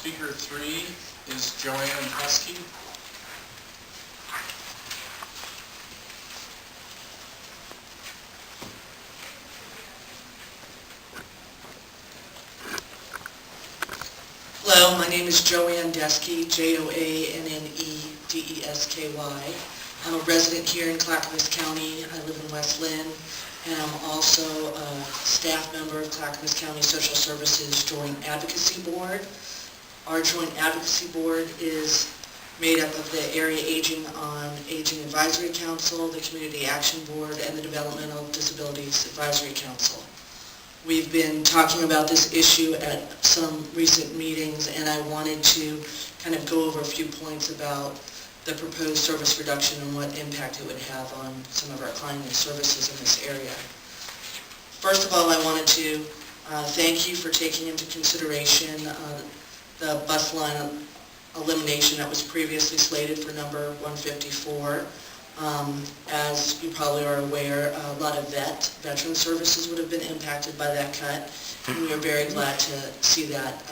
Speaker 3 is Joanne Husky. Hello, my name is Joanne Desky, Joannedesky. I'm a resident here in Clackamas County. I live in West Lynn, and I'm also a staff member of Clackamas County Social Services Joint Advocacy Board. Our Joint Advocacy Board is made up of the Area Aging Advisory Council, the Community Action Board, and the Developmental Disabilities Advisory Council. We've been talking about this issue at some recent meetings, and I wanted to kind of go over a few points about the proposed service reduction and what impact it would have on some of our client services in this area. First of all, I wanted to thank you for taking into consideration the bus line elimination that was previously slated for number 154. As you probably are aware, a lot of veteran services would have been impacted by that cut, and we are very glad to see that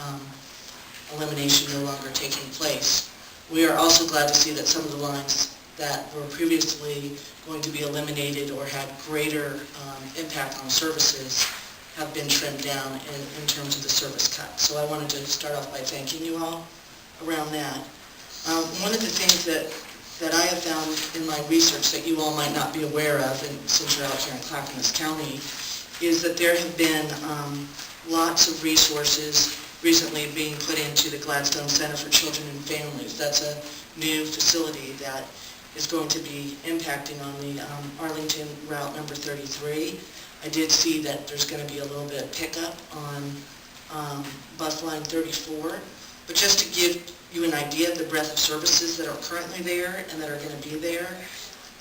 elimination no longer taking place. We are also glad to see that some of the lines that were previously going to be eliminated or had greater impact on services have been trimmed down in terms of the service cut. So I wanted to start off by thanking you all around that. One of the things that I have found in my research that you all might not be aware of, and since you're out here in Clackamas County, is that there have been lots of resources recently being put into the Gladstone Center for Children and Families. That's a new facility that is going to be impacting on the Arlington Route number 33. I did see that there's going to be a little bit of pickup on bus line 34, but just to give you an idea of the breadth of services that are currently there and that are going to be there.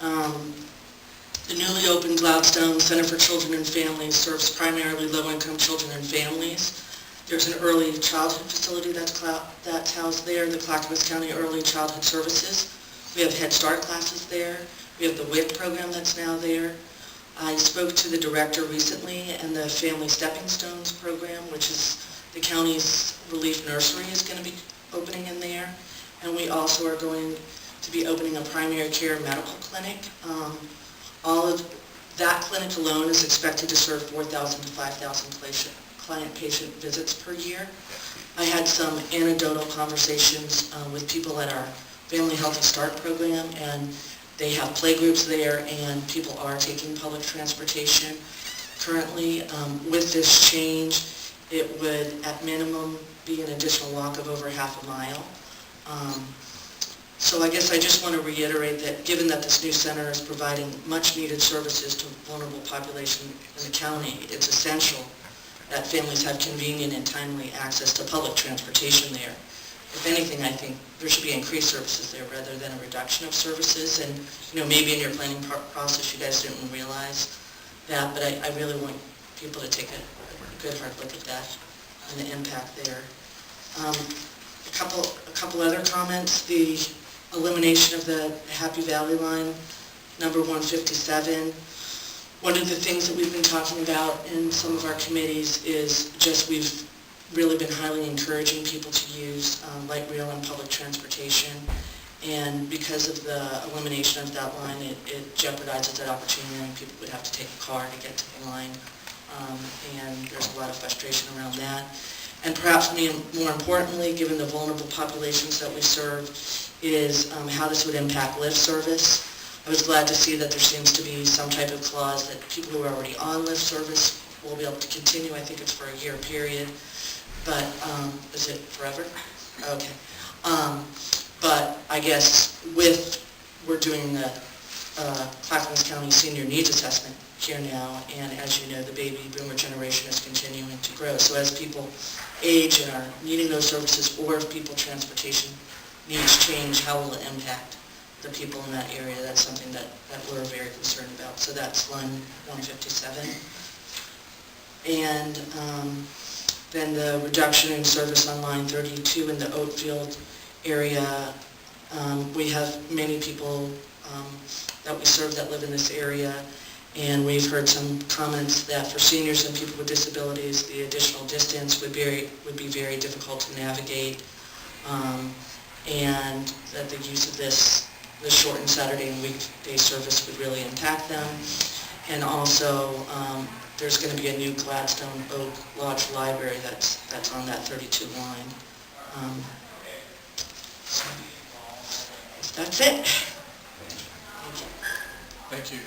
The newly opened Gladstone Center for Children and Families serves primarily low-income children and families. There's an early childhood facility that's housed there, the Clackamas County Early Childhood Services. We have Head Start classes there. We have the WIC program that's now there. I spoke to the director recently, and the Family Stepping Stones program, which is the county's relief nursery, is going to be opening in there. And we also are going to be opening a primary care medical clinic. All of that clinic alone is expected to serve 4,000 to 5,000 client-patient visits per year. I had some anecdotal conversations with people at our Family Healthy Start program, and they have playgroups there, and people are taking public transportation. Currently, with this change, it would, at minimum, be an additional walk of over half a mile. So I guess I just want to reiterate that given that this new center is providing much needed services to vulnerable population in the county, it's essential that families have convenient and timely access to public transportation there. If anything, I think there should be increased services there rather than a reduction of services. And maybe in your planning process you guys didn't realize that, but I really want people to take a good hard look at that and the impact there. A couple other comments. The elimination of the Happy Valley line, number 157. One of the things that we've been talking about in some of our committees is just we've really been highly encouraging people to use light rail and public transportation. And because of the elimination of that line, it jeopardizes that opportunity, and people would have to take a car to get to the line. And there's a lot of frustration around that. And perhaps more importantly, given the vulnerable populations that we serve, is how this would impact lift service. I was glad to see that there seems to be some type of clause that people who are already on lift service will be able to continue. I think it's for a year period, but is it forever? Okay. But I guess we're doing the Clackamas County Senior Needs Assessment here now, and as you know, the baby boomer generation is continuing to grow. So as people age and are needing those services, or if people transportation needs change, how will it impact the people in that area? That's something that we're very concerned about. So that's line 157. And then the reduction in service on line 32 in the Oatfield area. We have many people that we serve that live in this area, and we've heard some comments that for seniors and people with disabilities, the additional distance would be very difficult to navigate. and that the use of this shortened Saturday and weekday service would really impact them. And also, there's going to be a new Gladstone Oak Lodge Library that's on that 32 line. So that's it. Thank you. Thank you.